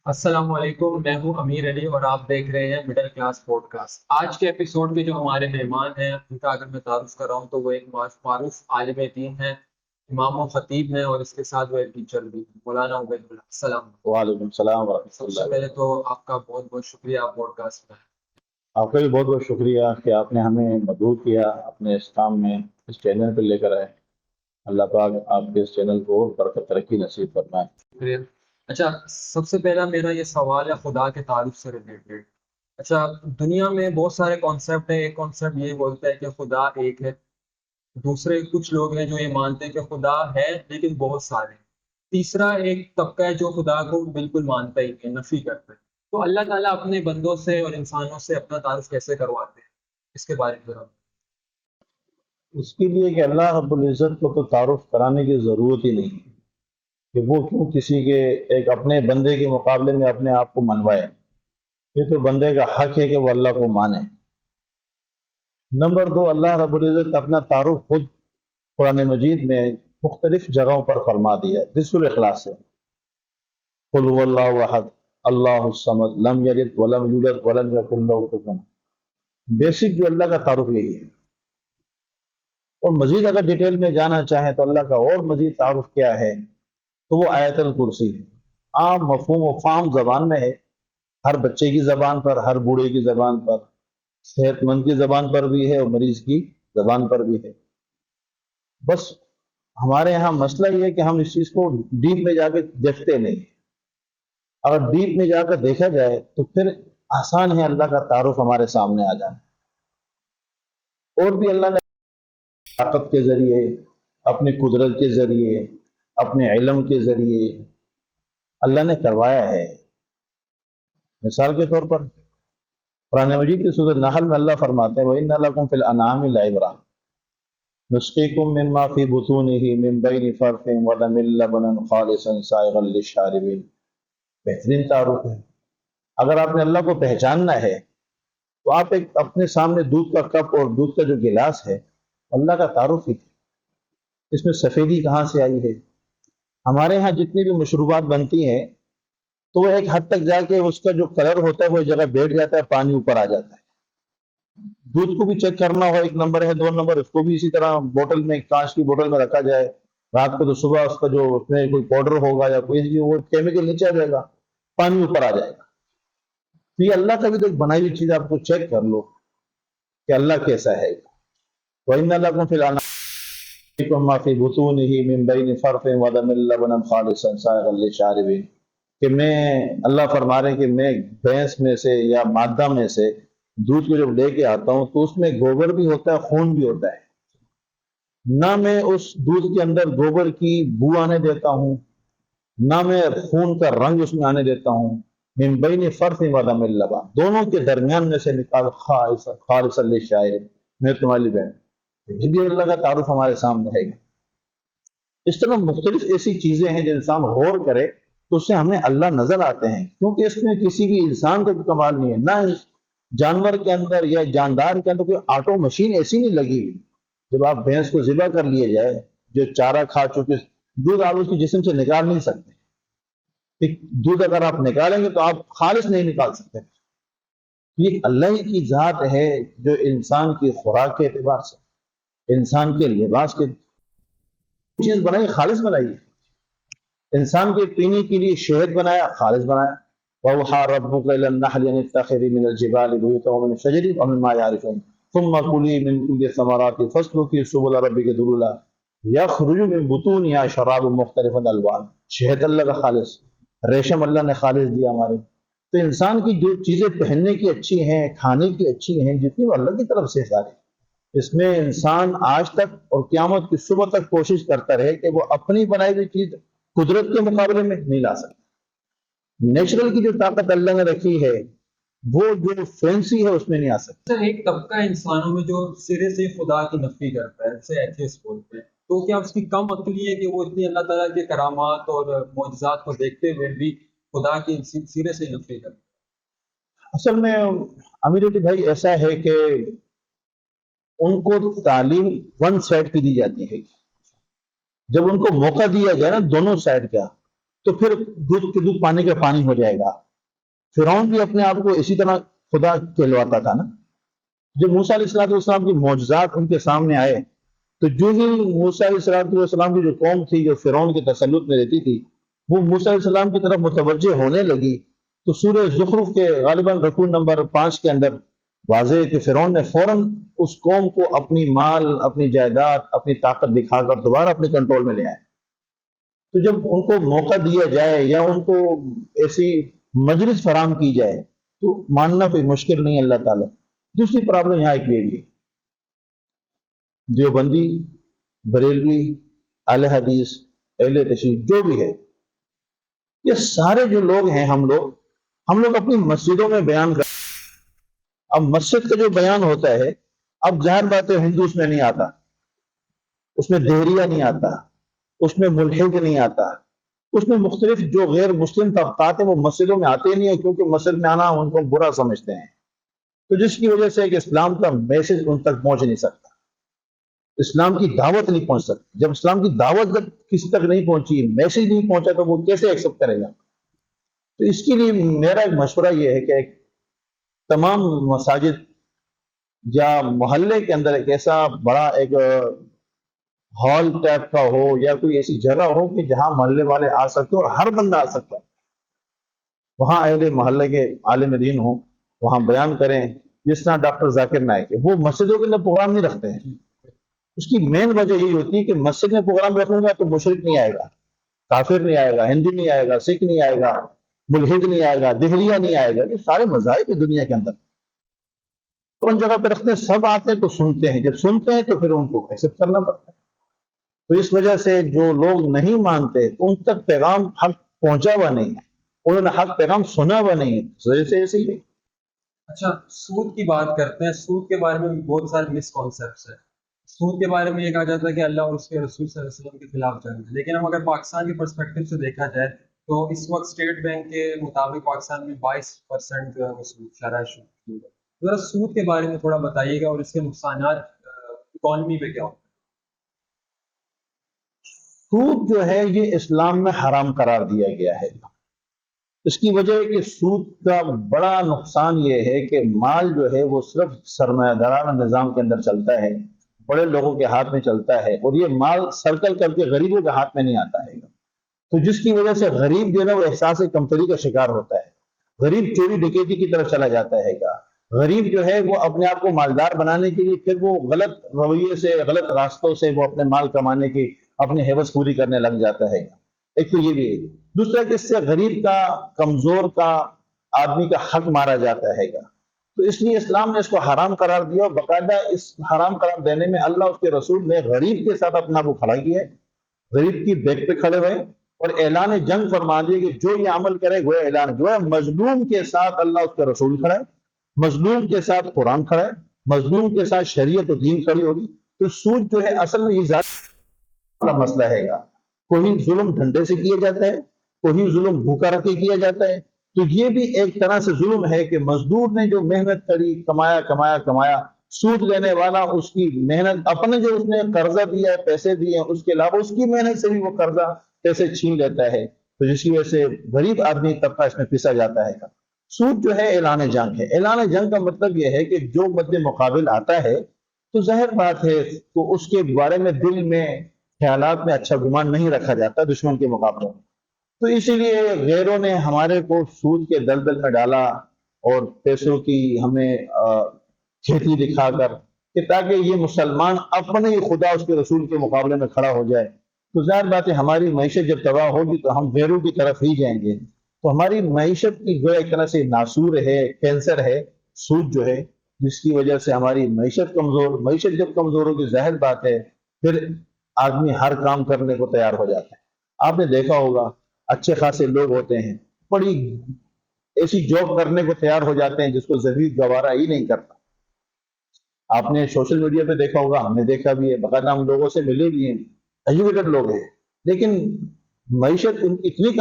السلام علیکم، میں ہوں امیر علی اور آپ دیکھ رہے ہیں مڈل کلاس پوڈ کاسٹ۔ آج کے ایپیسوڈ کے جو ہمارے مہمان ہیں ان کا اگر میں تعارف کر رہا ہوں تو وہ ایک معروف عالم دین ہیں، امام و خطیب ہیں، اور اس کے ساتھ وہ ایک ٹیچر بھی ہیں، مولانا عبید اللہ۔ السلام علیکم۔ وعلیکم السلام ورحمۃ سب سے اللہ پہلے تو وبرکاتہ۔ آپ کا بہت بہت شکریہ پوڈ کاسٹ میں۔ آپ کا بھی بہت بہت شکریہ کہ آپ نے ہمیں مدعو کیا اپنے اس کام میں، اس چینل پہ لے کر آئے۔ اللہ پاک آپ کے اس چینل کو اور برکت ترقی نصیب فرمائے۔ شکریہ۔ اچھا، سب سے پہلا میرا یہ سوال ہے خدا کے تعارف سے ریلیٹڈ۔ اچھا، دنیا میں بہت سارے کانسیپٹ ہیں۔ ایک کانسیپٹ یہ بولتا ہے کہ خدا ایک ہے، دوسرے کچھ لوگ ہیں جو یہ مانتے ہیں کہ خدا ہے لیکن بہت سارے ہیں، تیسرا ایک طبقہ ہے جو خدا کو بالکل مانتا ہی نہیں، نفی کرتا ہے۔ تو اللہ تعالیٰ اپنے بندوں سے اور انسانوں سے اپنا تعارف کیسے کرواتے ہیں، اس کے بارے میں ذرا۔ اس کے لیے کہ اللہ رب العزت کو تو تعارف کرانے کی ضرورت ہی نہیں ہے کہ وہ کیوں کسی کے ایک اپنے بندے کے مقابلے میں اپنے آپ کو منوائے۔ یہ تو بندے کا حق ہے کہ وہ اللہ کو مانے۔ نمبر دو، اللہ رب العزت اپنا تعارف خود قرآن مجید میں مختلف جگہوں پر فرما دیا ہے، جس الاخلاص سے قل هو اللہ احد اللہ الصمد لم یلد ولم یولد ولم یکن له کفوا۔ بیسک جو اللہ کا تعارف یہی ہے، اور مزید اگر ڈیٹیل میں جانا چاہیں تو اللہ کا اور مزید تعارف کیا ہے تو وہ آیت الکرسی ہے۔ عام مفہوم و فام زبان میں ہے، ہر بچے کی زبان پر، ہر بوڑھے کی زبان پر، صحت مند کی زبان پر بھی ہے اور مریض کی زبان پر بھی ہے۔ بس ہمارے یہاں مسئلہ یہ ہے کہ ہم اس چیز کو ڈیپ میں جا کے دیکھتے نہیں۔ اگر ڈیپ میں جا کر دیکھا جائے تو پھر آسان ہے اللہ کا تعارف ہمارے سامنے آ جانا۔ اور بھی اللہ نے طاقت کے ذریعے، اپنی قدرت کے ذریعے، اپنے علم کے ذریعے اللہ نے کروایا ہے۔ مثال کے طور پر قرآن مجید کی سورۃ نحل میں اللہ فرماتے ہیں وَإِنَّ لَكُمْ فِي الْأَنْعَامِ لَعِبْرَةً نُسْقِيكُم مِّمَّا فِي بُطُونِهِ مِن بَيْنِ فَرْثٍ وَدَمٍ لَبَنًا خَالِصًا سَائِغًا لِّلشَّارِبِينَ۔ بہترین تعارف ہے۔ اگر آپ نے اللہ کو پہچاننا ہے تو آپ ایک اپنے سامنے دودھ کا کپ اور دودھ کا جو گلاس ہے، اللہ کا تعارف ہی ہے۔ اس میں سفیدی کہاں سے آئی ہے؟ ہمارے ہاں جتنی بھی مشروبات بنتی ہیں تو وہ ایک حد تک جا کے اس کا جو کلر ہوتا ہے وہ جگہ بیٹھ جاتا ہے، پانی اوپر آ جاتا ہے۔ دودھ کو بھی چیک کرنا ہو، ایک نمبر ہے، دو نمبر، اس کو بھی اسی طرح بوتل میں، کانچ کی بوتل میں رکھا جائے، رات کو تو صبح اس کا جو اس میں کوئی پاؤڈر ہوگا یا کوئی وہ کیمیکل نیچے آ جائے گا، پانی اوپر آ جائے گا۔ تو یہ اللہ کا بھی تو ایک بنائی ہوئی چیز، آپ کو چیک کر لو کہ اللہ کیسا ہے۔ وَإِنَّ لَكُمْ فِي الْأَنْعَامِ مَا فِي بُطُونِهِ مِن بَيْنِ فَرْثٍ وَدَمٍ لَبَنًا خَالِصًا سَائِغًا لِّلشَّارِبِينَ، کہ میں اللہ فرما رہے ہیں کہ میں بھینس میں سے یا مادہ میں سے دودھ کو جب لے کے آتا ہوں تو اس میں گوبر بھی ہوتا ہے، خون بھی ہوتا ہے۔ نہ میں اس دودھ کے اندر گوبر کی بو آنے دیتا ہوں، نہ میں خون کا رنگ اس میں آنے دیتا ہوں۔ من بین فرث و دم اللبن، دونوں کے درمیان میں سے نکال خالص للشارب، میں تمہاری بہن۔ یہ بھی اللہ کا تعارف ہمارے سامنے ہے۔ اس طرح مختلف ایسی چیزیں ہیں جو انسان غور کرے تو اس سے ہمیں اللہ نظر آتے ہیں، کیونکہ اس میں کسی بھی انسان کا کمال نہیں ہے، نہ جانور کے اندر یا جاندار کے اندر کوئی آٹو مشین ایسی نہیں لگی ہوئی۔ جب آپ بھینس کو ذبح کر لیے جائے، جو چارہ کھا چکے، دودھ آپ اس کے جسم سے نکال نہیں سکتے۔ دودھ اگر آپ نکالیں گے تو آپ خالص نہیں نکال سکتے۔ یہ اللہ کی ذات ہے جو انسان کی خوراک کے اعتبار سے، انسان کے لباس کے چیز بنائی، خالص بنائی ہے۔ انسان کے پینے کے لیے شہد بنایا، خالص بنایا۔ وَأَوْحَىٰ رَبُّكَ إِلَى النَّحْلِ أَنِ اتَّخِذِي مِنَ الْجِبَالِ بُيُوتًا وَمِنَ الشَّجَرِ وَمِمَّا يَعْرِشُونَ ثُمَّ كُلِي مِن كُلِّ الثَّمَرَاتِ فَاسْلُكِي سُبُلَ رَبِّكِ ذُلُلًا يَخْرُجُ مِن بُطُونِهَا شَرَابٌ مُخْتَلِفٌ أَلْوَانُهُ۔ شہد اللہ کا خالص، ریشم اللہ نے خالص دیا ہمارے۔ تو انسان کی جو چیزیں پہننے کی اچھی ہیں، کھانے کی اچھی ہیں، جتنی وہ اللہ کی طرف سے ساری، اس میں انسان آج تک اور قیامت کی صبح تک کوشش کرتا رہے کہ وہ اپنی بنائی ہوئی چیز قدرت کے مقابلے میں نہیں لا سکتا۔ نیچرل کی جو طاقت اللہ نے رکھی ہے وہ جو فینسی ہے اس میں نہیں آ سکتی۔ اچھا، ایک طبقہ انسانوں میں جو سرے سے خدا کی نفی کرتا ہے، جسے ایتھیسٹ بولتے ہیں، تو کیا اس کی کم عقلی ہے کہ وہ اتنی اللہ تعالیٰ کے کرامات اور معجزات کو دیکھتے ہوئے بھی خدا کی سرے سے نفی کرتا اصل میں امیر علی بھائی ایسا ہے کہ ان کو تعلیم ون سائڈ کی دی جاتی ہے۔ جب ان کو موقع دیا جائے نا دونوں سائڈ کا، تو پھر دودھ کے دودھ پانی کا پانی ہو جائے گا۔ فرعون بھی اپنے آپ کو اسی طرح خدا کہلواتا تھا نا۔ جب موسیٰ علیہ السلام کی معجزات ان کے سامنے آئے تو جو ہی موسیٰ علیہ السلام کی جو قوم تھی جو فرعون کے تسلط میں رہتی تھی وہ موسیٰ علیہ السلام کی طرف متوجہ ہونے لگی، تو سورہ زخرف کے غالباً رکوع نمبر 5 کے اندر واضح ہے کہ فرعون نے فوراً اس قوم کو اپنی مال، اپنی جائیداد، اپنی طاقت دکھا کر دوبارہ اپنے کنٹرول میں لے آئے۔ تو جب ان کو موقع دیا جائے یا ان کو ایسی مجلس فراہم کی جائے تو ماننا کوئی مشکل نہیں ہے اللہ تعالیٰ۔ دوسری پرابلم یہاں ایک یہ دیوبندی، بریلوی، اہل حدیث، اہل تشیع جو بھی ہے، یہ سارے جو لوگ ہیں ہم لوگ اپنی مسجدوں میں بیان کر، اب مسجد کا جو بیان ہوتا ہے، اب ظاہر بات ہے ہندو اس میں نہیں آتا، اس میں دہریہ نہیں آتا، اس میں ملحد نہیں آتا، اس میں مختلف جو غیر مسلم طبقات ہیں وہ مسجدوں میں آتے نہیں ہیں، کیونکہ مسجد میں آنا ان کو برا سمجھتے ہیں، تو جس کی وجہ سے کہ اسلام کا میسج ان تک پہنچ نہیں سکتا، اسلام کی دعوت نہیں پہنچ سکتی۔ جب اسلام کی دعوت جب کسی تک نہیں پہنچی، میسج نہیں پہنچا، تو وہ کیسے ایکسپٹ کرے گا؟ تو اس کے لیے میرا ایک مشورہ یہ ہے کہ تمام مساجد یا محلے کے اندر ایک ایسا بڑا ایک ہال ٹائپ کا ہو یا کوئی ایسی جگہ ہو کہ جہاں محلے والے آ سکتے اور ہر بندہ آ سکتا ہے، وہاں اہل محلے کے عالم دین ہوں، وہاں بیان کریں۔ جس طرح ڈاکٹر ذاکر نائک وہ مسجدوں کے اندر پروگرام نہیں رکھتے ہیں، اس کی مین وجہ یہی ہوتی ہے کہ مسجد میں پروگرام رکھوں گا تو مشرک نہیں آئے گا، کافر نہیں آئے گا، ہندو نہیں آئے گا، سکھ نہیں آئے گا، ملحد نہیں آئے گا، دہریہ نہیں آئے گا، یہ سارے مذاہب ہیں دنیا کے اندر، تو ان جگہ پہ رکھتے ہیں، سب آتے ہیں تو سنتے ہیں، جب سنتے ہیں تو پھر ان کو ایکسپٹ کرنا پڑتا ہے۔ تو اس وجہ سے جو لوگ نہیں مانتے ان تک پیغام حق پہنچا ہوا نہیں ہے، انہوں نے حق پیغام سنا ہوا نہیں ہے، اس وجہ سے ایسے ہی۔ اچھا، سود کی بات کرتے ہیں۔ سود کے بارے میں بھی بہت سارے مس کانسیپٹس ہیں۔ سود کے بارے میں یہ کہا جاتا ہے کہ اللہ اور اس کے رسول صلی اللہ علیہ وسلم کے خلاف جنگ ہے، لیکن ہم اگر پاکستان کے پرسپیکٹو سے دیکھا جائے تو اس وقت اسٹیٹ بینک کے مطابق پاکستان میں 22% جو ہے وہ سود شرح سود ہے۔ ذرا سود کے بارے میں تھوڑا بتائیے گا اور اس کے نقصانات اکانومی پہ کیا ہوتے سود جو ہے یہ اسلام میں حرام قرار دیا گیا ہے۔ اس کی وجہ ہے کہ سود کا بڑا نقصان یہ ہے کہ مال جو ہے وہ صرف سرمایہ دارانہ نظام کے اندر چلتا ہے، بڑے لوگوں کے ہاتھ میں چلتا ہے، اور یہ مال سرکل کر کے غریبوں کے ہاتھ میں نہیں آتا ہے، تو جس کی وجہ سے غریب جو ہے وہ احساس کمتری کا شکار ہوتا ہے، غریب چوری ڈکیتی کی طرف چلا جاتا ہے گا، غریب جو ہے وہ اپنے آپ کو مالدار بنانے کے لیے پھر وہ غلط رویے سے، غلط راستوں سے وہ اپنے مال کمانے کی اپنی حوث پوری کرنے لگ جاتا ہے گا۔ ایک تو یہ بھی ہے، دوسرا کہ اس سے غریب کا، کمزور کا، آدمی کا حق مارا جاتا ہے گا، تو اس لیے اسلام نے اس کو حرام قرار دیا، اور باقاعدہ اس حرام قرار دینے میں اللہ اس کے رسول نے غریب کے ساتھ اپنا وہ کھڑا کیا ہے، غریب کی بیک پہ کھڑے ہوئے اور اعلان جنگ فرما دیا کہ جو یہ عمل کرے وہ اعلان جو ہے، مظلوم کے ساتھ اللہ اس کے رسول کھڑا ہے، مظلوم کے ساتھ قرآن کھڑا ہے، مظلوم کے ساتھ شریعت و دین کھڑی ہوگی۔ تو سود جو ہے اصل میں یہ زیادہ مسئلہ ہے گا، کوئی ظلم ڈھنڈے سے کیا جاتا ہے، کوئی ظلم بھوکا رکھ کے کیا جاتا ہے، تو یہ بھی ایک طرح سے ظلم ہے کہ مزدور نے جو محنت کری، کمایا، سود لینے والا اس کی محنت، اپنے جو اس نے قرضہ دیا ہے، پیسے دیے ہیں، اس کے علاوہ اس کی محنت سے بھی وہ قرضہ پیسے چھین لیتا ہے، تو جس کی وجہ سے غریب آدمی طبقہ اس میں پسا جاتا ہے۔ سود جو ہے اعلان جنگ ہے۔ اعلان جنگ کا مطلب یہ ہے کہ جو مد مقابل آتا ہے تو ظاہر بات ہے تو اس کے بارے میں دل میں، خیالات میں اچھا گمان نہیں رکھا جاتا دشمن کے مقابلے میں، تو اسی لیے غیروں نے ہمارے کو سود کے دلدل میں ڈالا اور پیسوں کی ہمیں کھیتی دکھا کر کہ تاکہ یہ مسلمان اپنے ہی خدا اس کے رسول کے مقابلے میں کھڑا ہو جائے، تو ظاہر بات ہے ہماری معیشت جب تباہ ہوگی تو ہم غیروں کی طرف ہی جائیں گے، تو ہماری معیشت کی جو ایک طرح سے ناسور ہے، کینسر ہے سود جو ہے، جس کی وجہ سے ہماری معیشت جب کمزور ہوگی ظاہر بات ہے پھر آدمی ہر کام کرنے کو تیار ہو جاتا ہے۔ آپ نے دیکھا ہوگا اچھے خاصے لوگ ہوتے ہیں بڑی ایسی جاب کرنے کو تیار ہو جاتے ہیں جس کو ضرور گوارا ہی نہیں کرتا۔ آپ نے سوشل میڈیا پہ دیکھا ہوگا، ہم نے دیکھا بھی ہے، باقاعدہ ہم لوگوں سے ملے بھی ہیں، ایجوکیٹڈ لوگ ہیں، لیکن معیشت اتنی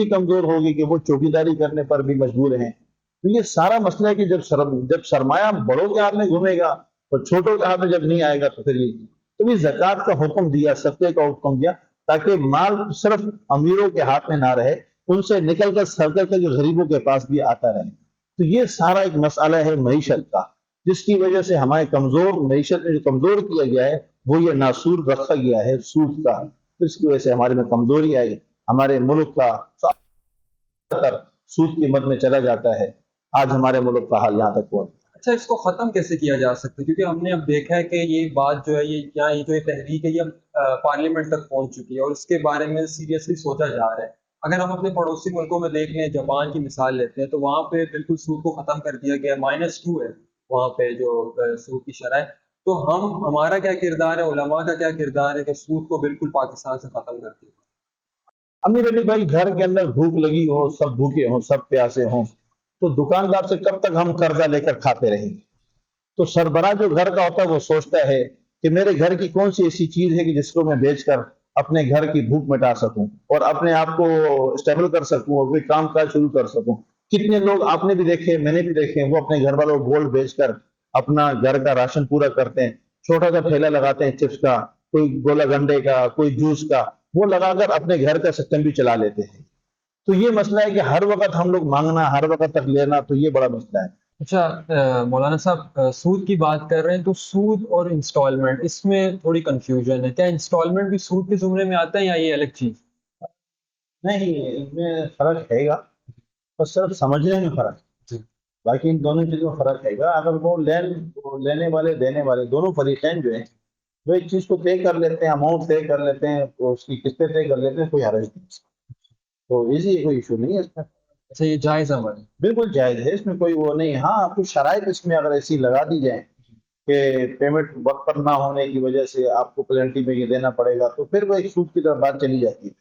کمزور ہوگی کہ وہ چوکیداری کرنے پر بھی مجبور ہیں۔ تو یہ سارا مسئلہ ہے کہ جب سرمایہ بڑوں کے ہاتھ میں گھومے گا اور چھوٹوں کے ہاتھ میں جب نہیں آئے گا تو پھر یہ زکوٰۃ کا حکم دیا، صدقے کا حکم دیا، تاکہ مال صرف امیروں کے ہاتھ میں نہ رہے، ان سے نکل کر سرکل کر جو غریبوں کے پاس بھی آتا رہے۔ تو یہ سارا ایک مسئلہ ہے معیشت کا، جس کی وجہ سے ہمارے کمزور معیشت میں جو کمزور کیا گیا ہے وہ یہ ناسور رکھا گیا ہے سود کا، اس کی وجہ سے ہمارے میں کمزوری آئی، ہمارے ملک کا سود کی مد میں چلا جاتا ہے، آج ہمارے ملک کا حال یہاں تک پہنچا۔ اچھا، اس کو ختم کیسے کیا جا سکتا ہے؟ کیونکہ ہم نے اب دیکھا ہے کہ یہ بات جو ہے یہ جو یہ تحریک ہے یہ پارلیمنٹ تک پہنچ چکی ہے اور اس کے بارے میں سیریسلی سوچا جا رہا ہے۔ اگر ہم اپنے پڑوسی ملکوں میں دیکھ لیں، جاپان کی مثال لیتے ہیں، تو وہاں پہ بالکل سود کو ختم کر دیا گیا، -2 ہے وہاں پہ جو سود کی شرح ہے۔ تو ہمارا کیا کردار ہے، علماء کا کیا کردار ہے کہ سود کو بالکل پاکستان سے ختم کر دیا؟ امیر علی بھائی، گھر کے اندر بھوک لگی ہو، سب بھوکے ہوں، سب پیاسے ہوں، تو دکاندار سے کب تک ہم قرضہ لے کر کھاتے رہیں گے؟ تو سربراہ جو گھر کا ہوتا ہے وہ سوچتا ہے کہ میرے گھر کی کون سی ایسی چیز ہے کہ جس کو میں بیچ کر اپنے گھر کی بھوک مٹا سکوں اور اپنے آپ کو اسٹیبل کر سکوں اور کوئی کام کاج شروع کر سکوں۔ کتنے لوگ آپ نے بھی دیکھے، میں نے بھی دیکھے، وہ اپنے گھر والوں کو گولڈ بیچ کر اپنا گھر کا راشن پورا کرتے ہیں، چھوٹا سا ٹھیلا لگاتے ہیں چپس کا، کوئی گولا گنڈے کا، کوئی جوس کا، وہ لگا کر اپنے گھر کا سسٹم بھی چلا لیتے ہیں۔ تو یہ مسئلہ ہے کہ ہر وقت ہم لوگ مانگنا، ہر وقت تک لینا، تو یہ بڑا مسئلہ ہے۔ اچھا مولانا صاحب، سود کی بات کر رہے ہیں تو سود اور انسٹالمنٹ، اس میں تھوڑی کنفیوژن ہے۔ کیا انسٹالمنٹ بھی سود کے زمرے میں آتا ہے یا یہ الگ چیز؟ نہیں، اس میں فرق ہے گا، بس صرف سمجھنے میں فرق ہے، جی باقی ان دونوں چیزوں میں فرق ہے گا۔ اگر وہ لینے والے دینے والے دونوں فریقین جو ہیں وہ ایک چیز کو طے کر لیتے ہیں، اماؤنٹ طے کر لیتے ہیں، تو اس کی قسطیں طے کر لیتے ہیں، کوئی حرج نہیں، تو ایزی کوئی ایشو نہیں ہے اس میں، اچھا، یہ جائز عمل ہے؟ بالکل جائز ہے، اس میں کوئی وہ نہیں۔ ہاں، کچھ شرائط اس میں اگر ایسی لگا دی جائیں کہ پیمنٹ وقت پر نہ ہونے کی وجہ سے آپ کو پلنٹی میں یہ دینا پڑے گا، تو پھر وہ ایک سود کی طرف بات چلی جاتی ہے،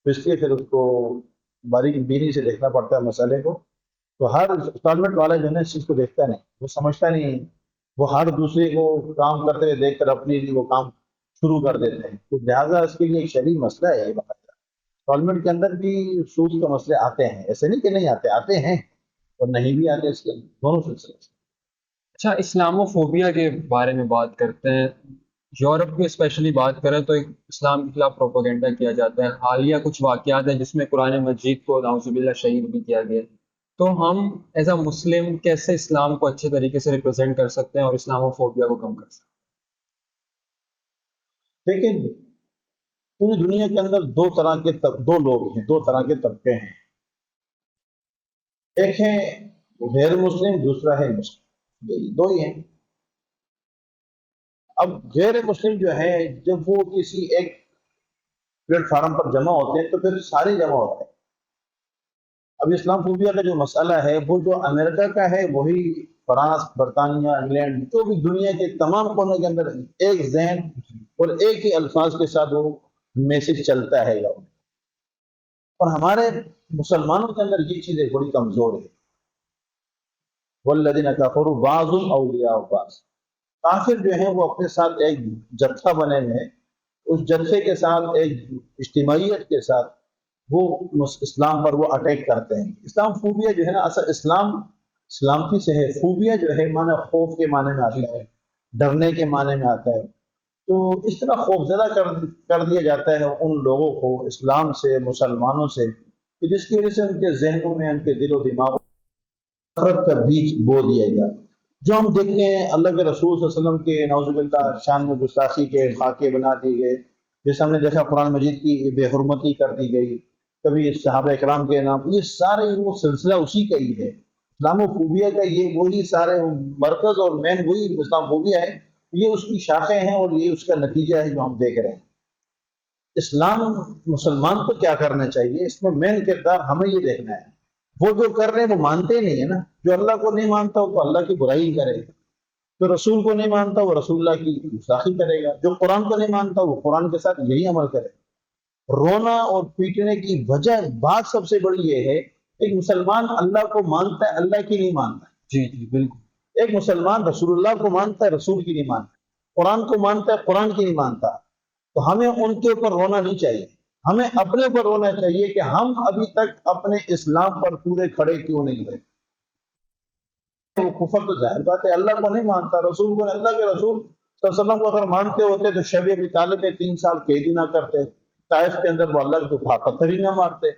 تو اس لیے پھر اس کو باریک بینی سے دیکھنا پڑتا ہے مسئلے کو۔ تو ہر انسٹالمنٹ والا جو ہے نا اس چیز کو دیکھتا نہیں، وہ سمجھتا نہیں ہے، وہ ہر دوسرے کو کام کرتے ہوئے دیکھ کر اپنے لیے وہ کام شروع کر دیتے ہیں، تو لہٰذا اس کے لیے ایک شرعی مسئلہ ہے یہ باقاعدہ۔ انسٹالمنٹ کے اندر بھی سود کا مسئلے آتے ہیں، ایسے نہیں کہ نہیں آتے، آتے ہیں اور نہیں بھی آتے، اس کے دونوں سلسلے۔ اچھا، اسلاموفوبیا کے بارے میں بات کرتے ہیں۔ یورپ کی اسپیشلی بات کریں تو ایک اسلام کے خلاف پروپیگنڈا کیا جاتا ہے۔ حالیہ کچھ واقعات ہیں جس میں قرآن مجید کو نعوذ باللہ شہید بھی کیا گیا۔ تو ہم ایز اے مسلم کیسے اسلام کو اچھے طریقے سے ریپرزینٹ کر سکتے ہیں اور اسلاموفوبیا کو کم کر سکتے لیکن پوری دنیا کے اندر دو لوگ ہیں، دو طرح کے طبقے ہیں، ایک ہے غیر مسلم، دوسرا ہے مسلم، یہ دو ہی ہیں۔ اب غیر مسلم جو ہے جب وہ کسی ایک پلیٹ فارم پر جمع ہوتے ہیں تو پھر سارے جمع ہوتے ہیں۔ اب اسلام فوبیا کا جو مسئلہ ہے وہ جو امریکہ کا ہے، وہی فرانس، برطانیہ، انگلینڈ، جو بھی دنیا کے تمام کونوں کے اندر ایک ذہن اور ایک ہی الفاظ کے ساتھ وہ میسج چلتا ہے۔ اور ہمارے مسلمانوں کے اندر یہ چیزیں بڑی کمزور ہے۔ والذین کفروا بعضهم اولیاء بعض، کافر جو ہیں وہ اپنے ساتھ ایک جتھا بنے ہوئے ہیں، اس جتھے کے ساتھ ایک اجتماعیت کے ساتھ وہ اسلام پر وہ اٹیک کرتے ہیں۔ اسلام فوبیا جو ہے نا، اصل اسلامتی سے ہے، فوبیا جو ہے معنی خوف کے معنی میں آتا ہے، ڈرنے کے معنی میں آتا ہے۔ تو اس طرح خوفزدہ کر دیا جاتا ہے ان لوگوں کو اسلام سے، مسلمانوں سے، کہ جس کی وجہ سے ان کے ذہنوں میں، ان کے دل و دماغوں نفرت کا بیج بو دیا گیا۔ جو ہم دیکھتے ہیں اللہ کے رسول صلی اللہ علیہ وسلم کے نعوذ باللہ شان میں گستاخی کے خاکے بنا دی گئے، جیسے ہم نے دیکھا قرآن مجید کی بے حرمتی کر دی گئی، کبھی صحابہ اکرام کے نام، یہ سارے وہ سلسلہ اسی کا ہی ہے۔ اسلام فوبیا کا یہ وہی سارے مرکز اور مین وہی اسلام فوبیا ہے، یہ اس کی شاخیں ہیں اور یہ اس کا نتیجہ ہے جو ہم دیکھ رہے ہیں۔ اسلام مسلمان کو کیا کرنا چاہیے، اس میں مین کردار ہمیں یہ دیکھنا ہے۔ وہ جو کر رہے ہیں وہ مانتے نہیں ہے نا، جو اللہ کو نہیں مانتا وہ تو اللہ کی برائی ہی کرے گا، جو رسول کو نہیں مانتا وہ رسول اللہ کی گستاخی کرے گا، جو قرآن کو نہیں مانتا وہ قرآن کے ساتھ یہی عمل کرے گا۔ رونا اور پیٹنے کی وجہ بات سب سے بڑی یہ ہے، ایک مسلمان اللہ کو مانتا ہے، اللہ کی نہیں مانتا۔ جی بالکل۔ ایک مسلمان رسول اللہ کو مانتا ہے، رسول کی نہیں مانتا، قرآن کو مانتا ہے، قرآن کی نہیں مانتا۔ تو ہمیں ان کے اوپر رونا نہیں چاہیے، ہمیں اپنے اوپر رونا چاہیے کہ ہم ابھی تک اپنے اسلام پر پورے کھڑے کیوں نہیں ہوئے۔ وہ کفر تو ظاہر بات ہے، اللہ کو نہیں مانتا، رسول کو، اللہ کے رسول صلی اللہ علیہ وسلم کو اگر مانتے ہوتے تو شب ابی طالب 3 سال قید ہی نہ کرتے، طائف کے اندر وہ اللہ کو طاقت ہی نہ مارتے.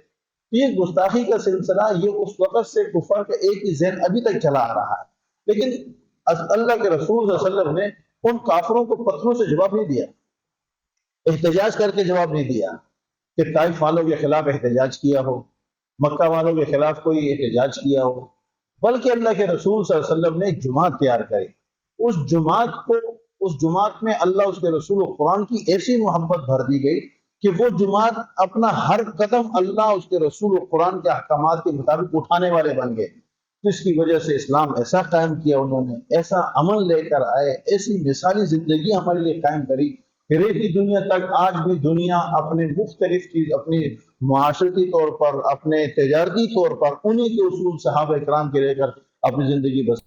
یہ گستاخی کا سلسلہ یہ اس وقت سے کفر کا ایک ہی ذہن ابھی تک چلا آ رہا ہے. لیکن اللہ کے رسول صلی اللہ علیہ وسلم نے ان کافروں کو پتھروں سے جواب نہیں دیا، احتجاج کر کے جواب نہیں دیا کہ طائف والوں کے خلاف احتجاج کیا ہو، مکہ والوں کے خلاف کوئی احتجاج کیا ہو، بلکہ اللہ کے رسول صلی اللہ علیہ وسلم نے ایک جماعت تیار کری. اس جماعت میں اللہ اس کے رسول و قرآن کی ایسی محبت بھر دی گئی کہ وہ جماعت اپنا ہر قدم اللہ اس کے رسول و قرآن کے احکامات کے مطابق اٹھانے والے بن گئے، جس کی وجہ سے اسلام ایسا قائم کیا انہوں نے، ایسا عمل لے کر آئے، ایسی مثالی زندگی ہمارے لیے قائم کری. پھر ایک دنیا تک آج بھی دنیا اپنے مختلف چیز، اپنی معاشرتی طور پر، اپنے تجارتی طور پر انہی کے اصول صحابہ کرام کے لے کر اپنی زندگی بس.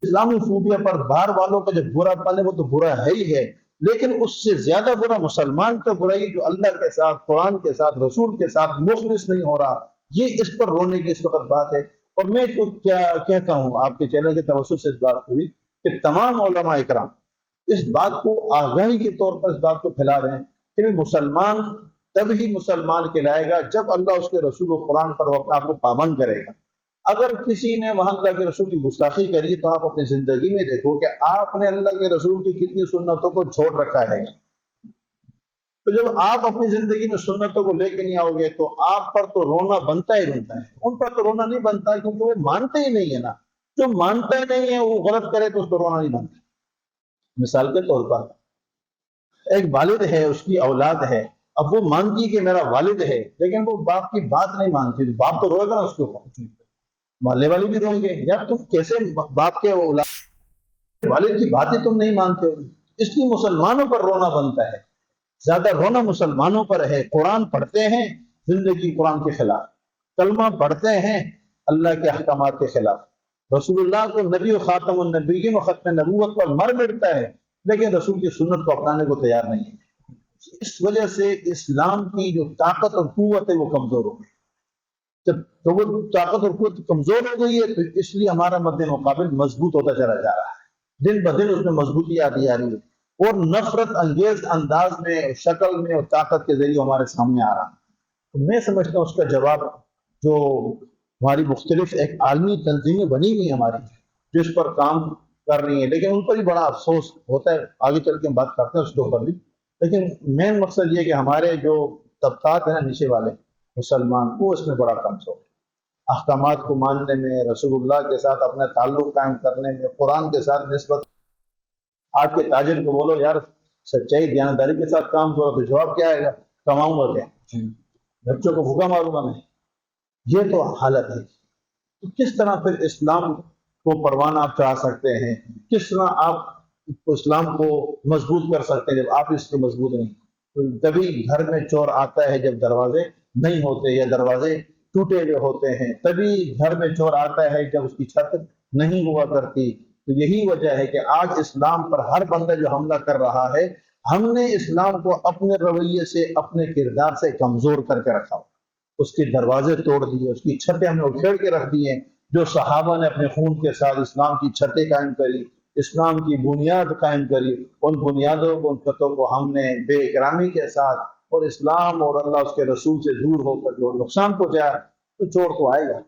اسلامی خوبیاں پر باہر والوں کا جو برا پن ہے وہ تو برا ہے ہی ہے، لیکن اس سے زیادہ برا مسلمان کا برائی جو اللہ کے ساتھ، قرآن کے ساتھ، رسول کے ساتھ مخلص نہیں ہو رہا. یہ اس پر رونے کی اس وقت بات ہے. اور میں تو کیا کہتا ہوں، آپ کے چینل کے توسط سے اس بات ہوئی کہ تمام علماء اکرام اس بات کو آگاہی کے طور پر اس بات کو پھیلا رہے ہیں کہ مسلمان تب ہی مسلمان کہلائے گا جب اللہ اس کے رسول و قرآن پر وہ اپنے آپ کو پابند کرے گا. اگر کسی نے وہاں اللہ کے رسول کی گستاخی کری تو آپ اپنی زندگی میں دیکھو کہ آپ نے اللہ کے رسول کی کتنی سنتوں کو چھوڑ رکھا ہے. تو جب آپ اپنی زندگی میں سنتوں کو لے کے نہیں آؤ گے تو آپ پر تو رونا بنتا ہی بنتا ہے. ان پر تو رونا نہیں بنتا کیونکہ وہ مانتے ہی نہیں ہے نا. جو مانتا ہی نہیں ہے وہ غلط کرے تو اس پر رونا نہیں بنتا. مثال کے طور پر ایک والد ہے، اس کی اولاد ہے، اب وہ مانتی ہے کہ میرا والد ہے لیکن وہ باپ کی بات نہیں مانتی، باپ تو روئے گا نا اس کے اوپر، محلے والے بھی روئیں گے. یار تم کیسے باپ کے اولاد والد کی باتیں تم نہیں مانتے ہو. اس لیے مسلمانوں پر رونا بنتا ہے، زیادہ رونا مسلمانوں پر ہے. قرآن پڑھتے ہیں زندگی قرآن کے خلاف، کلمہ پڑھتے ہیں اللہ کے احکامات کے خلاف، رسول اللہ کو نبی و خاتم النبیین و ختم نبوت پر مر مٹتا ہے لیکن رسول کی سنت کو اپنانے کو تیار نہیں ہے. اس وجہ سے اسلام کی جو طاقت اور قوت ہے وہ کمزور ہو گئی. جب تو وہ طاقت اور قوت کمزور ہو گئی ہے تو اس لیے ہمارا مد مقابل مضبوط ہوتا چلا جا رہا ہے، دن بدن اس میں مضبوطی آتی جا رہی ہے اور نفرت انگیز انداز میں، شکل میں اور طاقت کے ذریعے ہمارے سامنے آ رہا ہے. تو میں سمجھتا ہوں اس کا جواب جو ہماری مختلف ایک عالمی تنظیمیں بنی ہوئی ہیں ہماری جو اس پر کام کر رہی ہیں، لیکن ان پر بھی بڑا افسوس ہوتا ہے. آگے چل کے ہم بات کرتے ہیں اس کے اوپر بھی، لیکن مین مقصد یہ کہ ہمارے جو طبقات ہیں نا نیچے والے مسلمان، وہ اس میں بڑا کمزور ہے. احکامات کو ماننے میں، رسول اللہ کے ساتھ اپنا تعلق قائم کرنے میں، قرآن کے ساتھ نسبت. آج کے تاجر کو بولو یار سچائی دیانتداری کے ساتھ کام کرو تو جواب کیا آئے گا؟ کماؤں گا کیا؟ بچوں کو بھوکا ماروں گا میں. یہ تو حالت ہے. تو کس طرح پھر اسلام کو پروان آپ چڑھا سکتے ہیں؟ کس طرح آپ اسلام کو مضبوط کر سکتے ہیں جب آپ اس کے مضبوط نہیں؟ تبھی گھر میں چور آتا ہے جب دروازے نہیں ہوتے یا دروازے ٹوٹے ہوئے ہوتے ہیں. تبھی گھر میں چور آتا ہے جب اس کی چھت نہیں ہوا کرتی. تو یہی وجہ ہے کہ آج اسلام پر ہر بندہ جو حملہ کر رہا ہے، ہم نے اسلام کو اپنے رویے سے، اپنے کردار سے کمزور کر کے رکھا. اس کے دروازے توڑ دیے، اس کی چھتیں ہم نے اکھیڑ کے رکھ دی ہیں. جو صحابہ نے اپنے خون کے ساتھ اسلام کی چھتیں قائم کری، اسلام کی بنیاد قائم کری، ان بنیادوں کو، ان چھتوں کو ہم نے بے اکرامی کے ساتھ اور اسلام اور اللہ اس کے رسول سے دور ہو کر جو نقصان پہنچایا، تو چور تو آئے گا،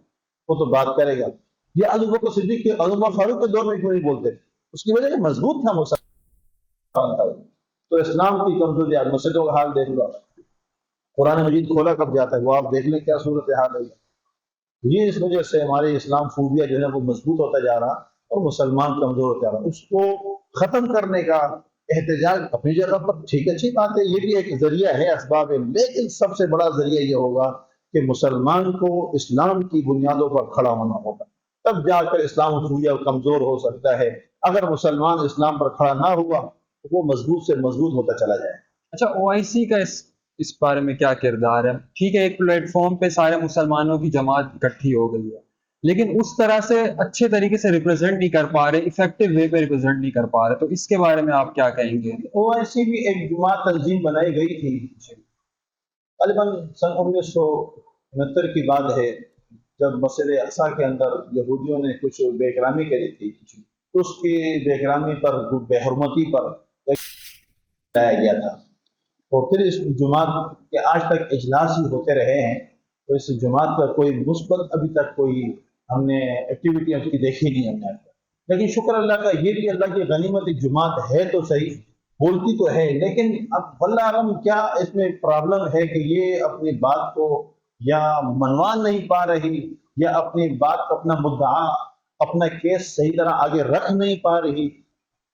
وہ تو بات کرے گا. یہ ابو بکر صدیق کے، ابو بکر فاروق کے دور میں کیوں نہیں بولتے؟ اس کی وجہ مضبوط تھا مسلمان تھا. تو اسلام کی کمزوری، آج مسجدوں کا حال دیکھ لو، قرآن مجید کھولا کب جاتا ہے وہ آپ دیکھ لیں کیا صورت حال ہے. یہ اس وجہ سے ہمارے اسلام خوبیہ جو ہے وہ مضبوط ہوتا جا رہا اور مسلمان کمزور ہوتا جا رہا. اس کو ختم کرنے کا احتجاج اپنی جگہ پر ٹھیک اچھی بات ہے، یہ بھی ایک ذریعہ ہے، اسباب ہے، لیکن سب سے بڑا ذریعہ یہ ہوگا کہ مسلمان کو اسلام کی بنیادوں پر کھڑا ہونا ہوگا، تب جا کر اسلام خوبیہ کمزور ہو سکتا ہے. اگر مسلمان اسلام پر کھڑا نہ ہوا تو وہ مضبوط سے مضبوط ہوتا چلا جائے. اچھا OIC کا اس بارے میں کیا کردار ہے؟ ٹھیک ہے، ایک پلیٹ فارم پہ سارے مسلمانوں کی جماعت اکٹھی ہو گئی ہے، لیکن اس طرح سے اچھے طریقے سے ریپرزینٹ نہیں کر پا رہے، ایفیکٹو وے پہ ریپرزینٹ نہیں کر پا رہے. تو اس کے بارے میں آپ کیا کہیں گے؟ OIC بھی ایک جماعت تنظیم بنائی گئی تھی، غالباً سن 1969 کی بات ہے، جب مسجد اقصیٰ کے اندر یہودیوں نے کچھ بے احترامی کری تھی. اس کی بے احترامی پر، بے حرمتی پر لایا گیا تھا. اور پھر اس جماعت کے آج تک اجلاس ہی ہوتے رہے ہیں، تو اس جماعت کا کوئی مثبت ابھی تک کوئی ہم نے ایکٹیویٹی اس کی دیکھی نہیں ہم نے آج تک۔ لیکن شکر اللہ کا یہ بھی اللہ کی غنیمت، ایک جماعت ہے تو صحیح، بولتی تو ہے، لیکن اب واللہ عالم کیا اس میں پرابلم ہے کہ یہ اپنی بات کو یا منوا نہیں پا رہی، یا اپنی بات اپنا مدعا اپنا کیس صحیح طرح آگے رکھ نہیں پا رہی۔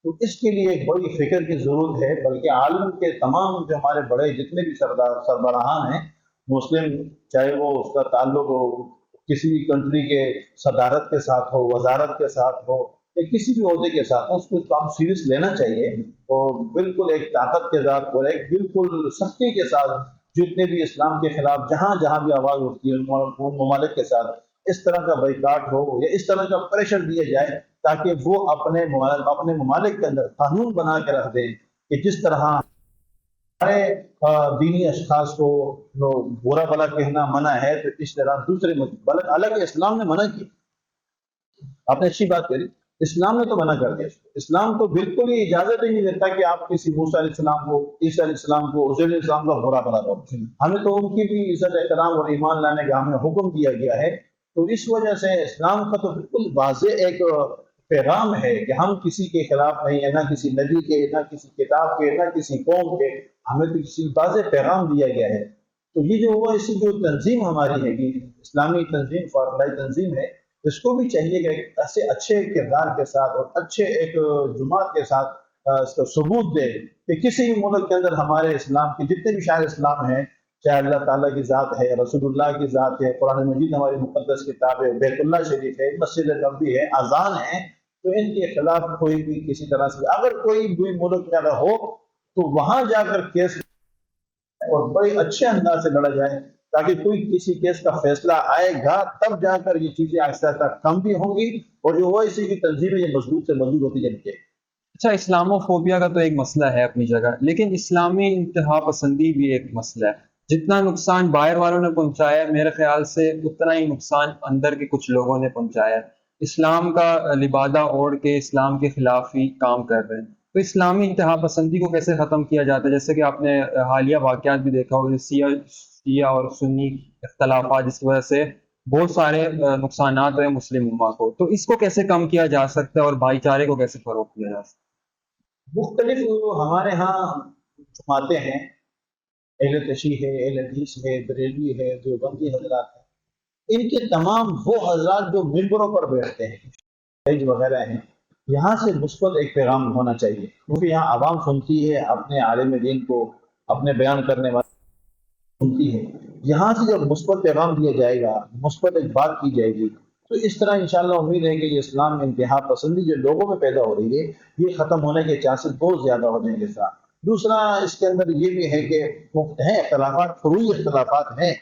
تو اس کے لیے ایک بڑی فکر کی ضرورت ہے، بلکہ عالم کے تمام جو ہمارے بڑے جتنے بھی سربراہان ہیں مسلم، چاہے وہ اس کا تعلق ہو کسی بھی کنٹری کے صدارت کے ساتھ ہو، وزارت کے ساتھ ہو، یا کسی بھی عہدے کے ساتھ ہو، اس کو کام سیریس لینا چاہیے، اور بالکل ایک طاقت کے ساتھ اور ایک بالکل سختی کے ساتھ جتنے بھی اسلام کے خلاف جہاں جہاں بھی آواز اٹھتی ہے ان ممالک کے ساتھ اس طرح کا بائیکاٹ ہو یا اس طرح کا پریشر دیا جائے، تاکہ وہ اپنے ممالک کے اندر قانون بنا کے رکھ دیں کہ جس طرح ہمارے دینی اشخاص کو برا بلا کہنا منع ہے، تو اس طرح دوسرے بلکہ الگ اسلام نے منع کی۔ آپ نے اچھی بات کری، اسلام نے تو منع کر دیا، اسلام تو بالکل ہی اجازت ہی نہیں دیتا کہ آپ کسی موسیٰ علیہ السلام کو، عیسیٰ علیہ السلام کو، عزیر علیہ السلام کا برا بلا کرو۔ ہمیں تو ان کی بھی عزت احترام اور ایمان لانے کا ہمیں حکم دیا گیا ہے۔ تو اس وجہ سے اسلام کا تو بالکل واضح ایک پیغام ہے کہ ہم کسی کے خلاف نہیں ہیں، نہ کسی نبی کے، نہ کسی کتاب کے، نہ کسی قوم کے، ہمیں تو کسی واضح پیغام دیا گیا ہے۔ تو یہ جو ہوا، اس کی جو تنظیم ہماری ہے کہ اسلامی تنظیم، فلاحی تنظیم ہے، اس کو بھی چاہیے کہ ایسے اچھے کردار کے ساتھ اور اچھے ایک جماعت کے ساتھ اس کا ثبوت دے کہ کسی بھی ملک کے اندر ہمارے اسلام کے جتنے بھی شاعر اسلام ہیں، چاہے اللہ تعالیٰ کی ذات ہے، رسول اللہ کی ذات ہے، قرآن مجید ہماری مقدس کتاب ہے، بیت اللہ شریف ہے، مسجد نبوی ہے، اذان ہے، تو ان کے خلاف کوئی بھی کسی طرح سے اگر کوئی بھی ملک میں اگر ہو تو وہاں جا کر کیس اور بڑے اچھے انداز سے لڑا جائے، تاکہ کوئی کسی کیس کا فیصلہ آئے گا تب جا کر یہ چیزیں آہستہ آہستہ کم بھی ہوں گی، اور جو وہ اسی کی تنظیمیں یہ مضبوط سے مضبوط ہوتی جائیں گی۔ اچھا، اسلامو فوبیا کا تو ایک مسئلہ ہے اپنی جگہ، لیکن اسلامی انتہا پسندی بھی ایک مسئلہ ہے۔ جتنا نقصان باہر والوں نے پہنچایا ہے، میرے خیال سے اتنا ہی نقصان اندر کے کچھ لوگوں نے پہنچایا ہے۔ اسلام کا لبادہ اوڑھ کے اسلام کے خلاف ہی کام کر رہے ہیں۔ تو اسلامی انتہا پسندی کو کیسے ختم کیا جاتا ہے؟ جیسے کہ آپ نے حالیہ واقعات بھی دیکھا ہوگا، شیعہ اور سنی اختلافات، جس کی وجہ سے بہت سارے نقصانات ہوئے مسلم امہ کو۔ تو اس کو کیسے کم کیا جا سکتا ہے اور بھائی چارے کو کیسے فروغ دیا جا سکتا ہے؟ مختلف ہمارے ہاں جماعتیں ہیں، اہل تشیع ہے، اہل حدیث ہے، بریلوی ہے، دیوبندی حضرات ہیں، ان کے تمام وہ حضرات جو ممبروں پر بیٹھتے ہیں، فیض وغیرہ ہیں، یہاں سے مثبت ایک پیغام ہونا چاہیے، کیونکہ یہاں عوام سنتی ہے اپنے عالم دین کو، اپنے بیان کرنے والے سنتی ہے۔ یہاں سے جب مثبت پیغام دیا جائے گا، مثبت ایک بات کی جائے گی، تو اس طرح انشاءاللہ امید ہے کہ یہ اسلام میں انتہا پسندی جو لوگوں میں پیدا ہو رہی ہے، یہ ختم ہونے کے چانسز بہت زیادہ ہو جائیں گے ساتھ۔ دوسرا اس کے اندر یہ بھی ہے کہ ہیں اختلافات، فروعی اختلافات ہیں،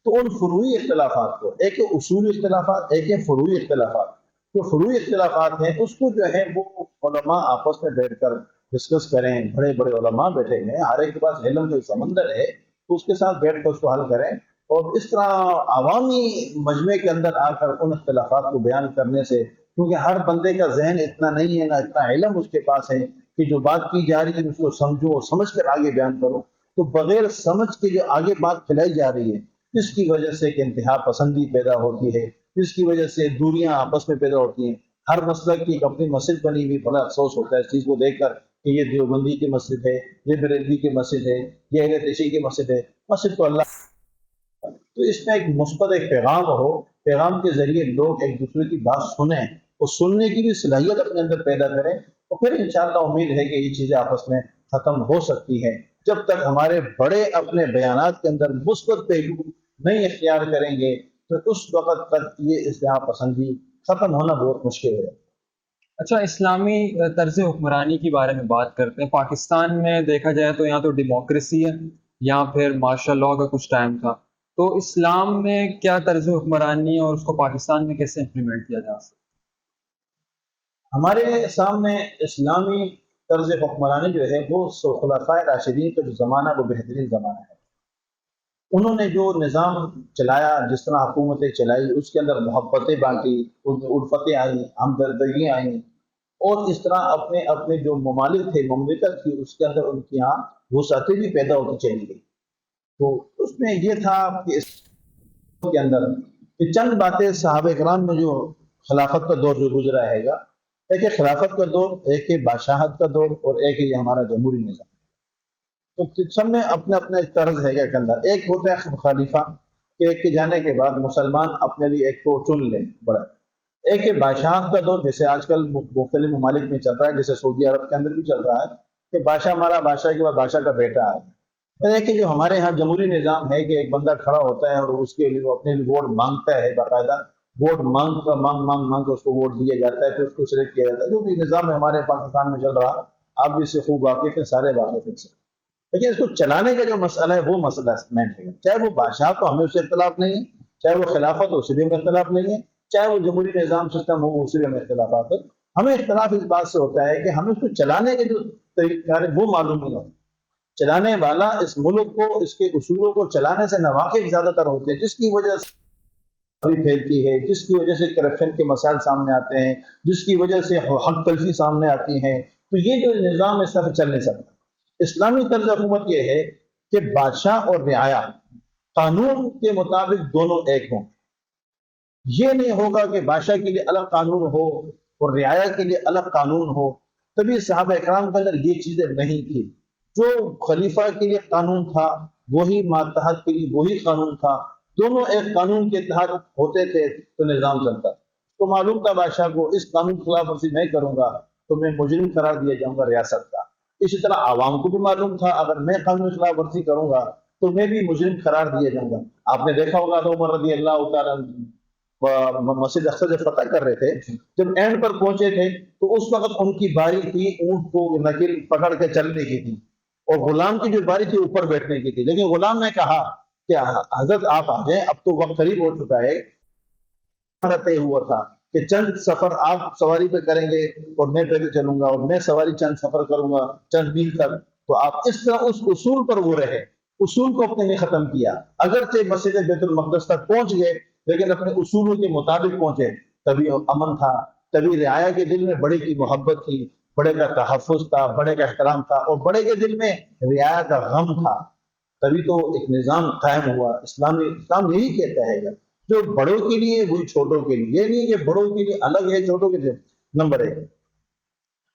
تو ان فروعی اختلافات کو، ایک اصولی اختلافات، ایک ہے فروعی اختلافات، جو فروعی اختلافات ہیں اس کو جو ہے وہ علماء آپس میں بیٹھ کر ڈسکس کریں، بڑے بڑے علماء بیٹھے ہیں، ہر ایک کے پاس علم کا سمندر ہے، تو اس کے ساتھ بیٹھ کر اس کو حل کریں، اور اس طرح عوامی مجمع کے اندر آ کر ان اختلافات کو بیان کرنے سے، کیونکہ ہر بندے کا ذہن اتنا نہیں ہے، نہ اتنا علم اس کے پاس ہے کہ جو بات کی جا رہی ہے اس کو سمجھو اور سمجھ کر آگے بیان کرو، تو بغیر سمجھ کے جو آگے بات پھیلائی جا رہی ہے، اس کی وجہ سے ایک انتہا پسندی پیدا ہوتی ہے، اس کی وجہ سے دوریاں آپس میں پیدا ہوتی ہیں۔ ہر مسلک کی ایک اپنی مسجد بنی ہوئی، بڑا افسوس ہوتا ہے اس چیز کو دیکھ کر کہ یہ دیوبندی کی مسجد ہے، یہ بریلوی کی مسجد ہے، یہ اہل تشیع کی مسجد ہے۔ مسجد تو اللہ، تو اس میں ایک مثبت ایک پیغام ہو، پیغام کے ذریعے لوگ ایک دوسرے کی بات سنیں اور سننے کی بھی صلاحیت اپنے اندر پیدا کریں، تو پھر انشاءاللہ امید ہے کہ یہ چیزیں آپس میں ختم ہو سکتی ہیں۔ جب تک ہمارے بڑے اپنے بیانات کے اندر مثبت پہلو نہیں اختیار کریں گے، تو اس وقت تک یہ اصلاح پسندی ختم ہونا بہت مشکل ہے۔ اچھا، اسلامی طرز حکمرانی کے بارے میں بات کرتے ہیں۔ پاکستان میں دیکھا جائے تو یہاں تو ڈیموکریسی ہے، یہاں پھر مارشل لاء کا کچھ ٹائم تھا۔ تو اسلام میں کیا طرز حکمرانی ہے اور اس کو پاکستان میں کیسے امپلیمنٹ کیا جا سکتا ہمارے سامنے اسلامی طرز حکمرانی جو ہے وہ خلفائے راشدین کا جو زمانہ وہ بہترین زمانہ ہے۔ انہوں نے جو نظام چلایا، جس طرح حکومتیں چلائی، اس کے اندر محبتیں بانٹی، الفتیں آئیں، ہمدردیاں آئیں، اور اس طرح اپنے اپنے جو ممالک تھے، مملکت تھی، اس کے اندر ان کی یہاں وسعتیں بھی پیدا ہوتی چلی گئی. تو اس میں یہ تھا کہ اس کے اندر کہ چند باتیں صحابہ کرام میں جو خلافت کا دور جو گزرا ہے گا، ایک ہے خلافت کا دور، ایک ہے بادشاہت کا دور، اور ایک ہے یہ ہمارا جمہوری نظام. تو سب میں اپنا اپنا ایک طرز ہے کے اندر. ایک ہوتا ہے خلیفہ کہ ایک کے جانے کے بعد مسلمان اپنے لیے ایک کو چن لیں بڑا. ایک ہے بادشاہت کا دور، جیسے آج کل مختلف ممالک میں چل رہا ہے، جیسے سعودی عرب کے اندر بھی چل رہا ہے کہ بادشاہ ہمارا، بادشاہ کے بعد بادشاہ کا بیٹا ہے. اور ایک ہے جو ہمارے ہاں جمہوری نظام ہے کہ ایک بندہ کھڑا ہوتا ہے اور اس کے لیے وہ اپنے لیے ووٹ مانگتا ہے، باقاعدہ ووٹ مانگ کے اس کو ووٹ دیا جاتا ہے، پھر اس کو سلیکٹ کیا جاتا ہے. جو بھی نظام ہمارے پاکستان میں چل رہا، آپ بھی اس سے خوب واقف ہیں، سارے واقف ہیں سے. لیکن اس کو چلانے کا جو مسئلہ ہے وہ مسئلہ مین ہے. چاہے وہ بادشاہ تو ہمیں اس سے اختلاف نہیں ہے، چاہے وہ خلافت ہو اس سے بھی ہمیں اختلاف نہیں ہے، چاہے وہ جمہوری نظام سسٹم ہو اس سے بھی ہمیں اختلافات ہے. ہمیں اختلاف اس بات سے ہوتا ہے کہ ہمیں اس کو چلانے کے جو طریقہ ہے وہ معلوم نہیں ہوتا. چلانے والا اس ملک کو، اس کے اصولوں کو چلانے سے ناواقف زیادہ تر ہوتے ہیں، جس کی وجہ سے پھیلتی ہے، جس کی وجہ سے کرپشن کے مسائل سامنے آتے ہیں، جس کی وجہ سے حق تلفی سامنے آتی ہیں. تو یہ جو نظام اس طرح چل نہیں سکتا. اسلامی طرز حکومت یہ ہے کہ بادشاہ اور رعایا قانون کے مطابق دونوں ایک ہوں. یہ نہیں ہوگا کہ بادشاہ کے لیے الگ قانون ہو اور رعایا کے لیے الگ قانون ہو. تبھی صحابہ اکرام کے اندر یہ چیزیں نہیں تھی. جو خلیفہ کے لیے قانون تھا وہی ماتحت کے لیے وہی قانون تھا. دونوں ایک قانون کے تحت ہوتے تھے تو نظام چلتا. تو معلوم تھا بادشاہ کو اس قانون کی خلاف ورزی نہیں کروں گا تو میں مجرم قرار دیا جاؤں گا ریاست کا. اسی طرح عوام کو بھی معلوم تھا اگر میں قانون کی خلاف ورزی کروں گا تو میں بھی مجرم قرار دیا جاؤں گا. آپ نے دیکھا ہوگا تو عمر رضی اللہ تعالیٰ مسجد اقصی جب فتح کر رہے تھے، جب اینڈ پر پہنچے تھے تو اس وقت ان کی باری تھی اونٹ کو نکل پکڑ کے چلنے کی تھی، اور غلام کی جو باری تھی اوپر بیٹھنے کی تھی. لیکن غلام نے کہا کہ حضرت آپ آ جائیں، اب تو وقت قریب ہو چکا ہے. طے ہوا تھا کہ چند سفر آپ سواری پہ کریں گے اور میں پیدل چلوں گا، اور میں سواری چند سفر کروں گا چند میل تک. تو آپ اس طرح اس اصول پر وہ رہے، اصول کو اپنے نے ختم کیا. اگرچہ مسجد بیت المقدس تک پہنچ گئے لیکن اپنے اصولوں کے مطابق پہنچے. تبھی امن تھا، تبھی رعایا کے دل میں بڑے کی محبت تھی، بڑے کا تحفظ تھا، بڑے کا احترام تھا، اور بڑے کے دل میں رعایا کا غم تھا. تبھی تو ایک نظام قائم ہوا. اسلام یہی کہتا ہے کہ جو بڑوں کے لیے وہی چھوٹوں کے لیے. یہ نہیں کہ بڑوں کے لیے الگ ہے چھوٹوں کے لیے. نمبر ایک.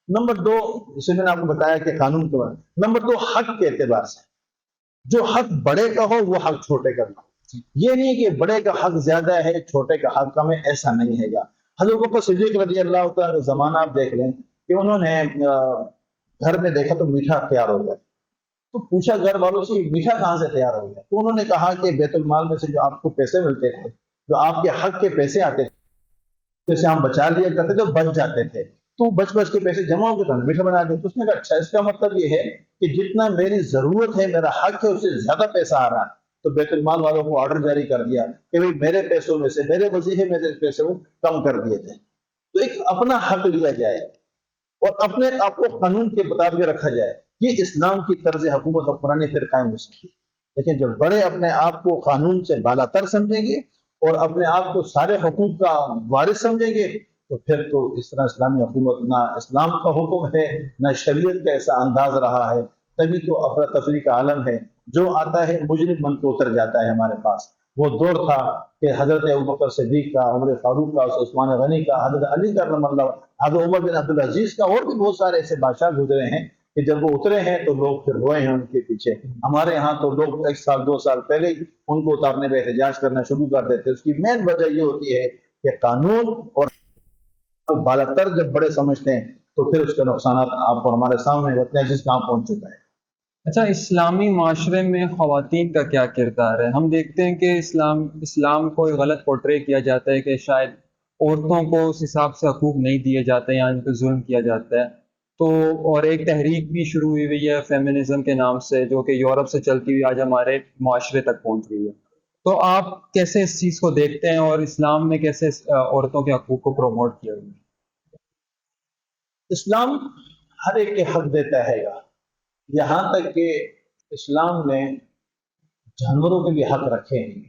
نمبر دو، جسے میں نے آپ کو بتایا کہ قانون کے بارے. نمبر دو، حق کے اعتبار سے جو حق بڑے کا ہو وہ حق چھوٹے کا ہو. یہ نہیں کہ بڑے کا حق زیادہ ہے چھوٹے کا حق کم ہے، ایسا نہیں ہے گا. حضرت بکر صدیق رضی اللہ تعالیٰ کا زمانہ آپ دیکھ لیں کہ انہوں نے گھر میں دیکھا تو میٹھا تیار ہو گیا. تو پوچھا گھر والوں سے میٹھا کہاں سے تیار ہو گیا؟ تو انہوں نے کہا کہ بیت المال میں سے جو آپ کو پیسے ملتے تھے، جو آپ کے حق کے پیسے آتے تھے، جیسے ہم بچا لیا کرتے تھے بچ جاتے تھے، تو بچ کے پیسے جمع ہو کے تو میٹھا بنا دیا. تو اس نے کہا اچھا، اس کا مطلب یہ ہے کہ جتنا میری ضرورت ہے، میرا حق ہے، اس سے زیادہ پیسہ آ رہا ہے. تو بیت المال والوں کو آرڈر جاری کر دیا کہ بھائی میرے پیسوں میں سے میرے وظیفے میں سے پیسے وہ کم کر دیے تھے. تو ایک اپنا حق لیا جائے اور اپنے آپ کو قانون کے مطابق رکھا جائے. یہ اسلام کی طرز حکومت حکمرانی پھر قائم ہو سکتی. لیکن جب بڑے اپنے آپ کو قانون سے بالا تر سمجھیں گے اور اپنے آپ کو سارے حقوق کا وارث سمجھیں گے تو پھر تو اس طرح اسلامی حکومت نہ اسلام کا حکم ہے نہ شریعت کا ایسا انداز رہا ہے. تبھی تو افراتفری کا عالم ہے. جو آتا ہے مجرم بن کے اتر جاتا ہے. ہمارے پاس وہ دور تھا کہ حضرت ابوبکر صدیق کا، عمر فاروق کا، عثمان غنی کا، حضرت علی کا رضی اللہ، حضرت عمر بن عبدالعزیز کا، اور بھی بہت سارے ایسے بادشاہ گزرے ہیں کہ جب وہ اترے ہیں تو لوگ پھر روئے ہیں ان کے پیچھے. ہمارے ہاں تو لوگ 1 سال 2 سال پہلے ہی ان کو اتارنے پہ احتجاج کرنا شروع کر دیتے. اس کی مین وجہ یہ ہوتی ہے کہ قانون اور بالاتر جب بڑے سمجھتے ہیں تو پھر اس کے نقصانات آپ کو ہمارے سامنے ہوتے ہیں جس کام پہنچ چکا ہے. اچھا، اسلامی معاشرے میں خواتین کا کیا کردار ہے؟ ہم دیکھتے ہیں کہ اسلام کو غلط پورٹرے کیا جاتا ہے کہ شاید عورتوں کو اس حساب سے حقوق نہیں دیے جاتے یا ان پہ ظلم کیا جاتا ہے. تو اور ایک تحریک بھی شروع ہوئی ہے فیمنزم کے نام سے، جو کہ یورپ سے چلتی ہوئی آج ہمارے معاشرے تک پہنچ گئی ہے. تو آپ کیسے اس چیز کو دیکھتے ہیں اور اسلام میں کیسے عورتوں کے حقوق کو پروموٹ کیا گیا؟ اسلام ہر ایک کے حق دیتا ہے گا. یہاں تک کہ اسلام نے جانوروں کے بھی حق رکھے ہیں.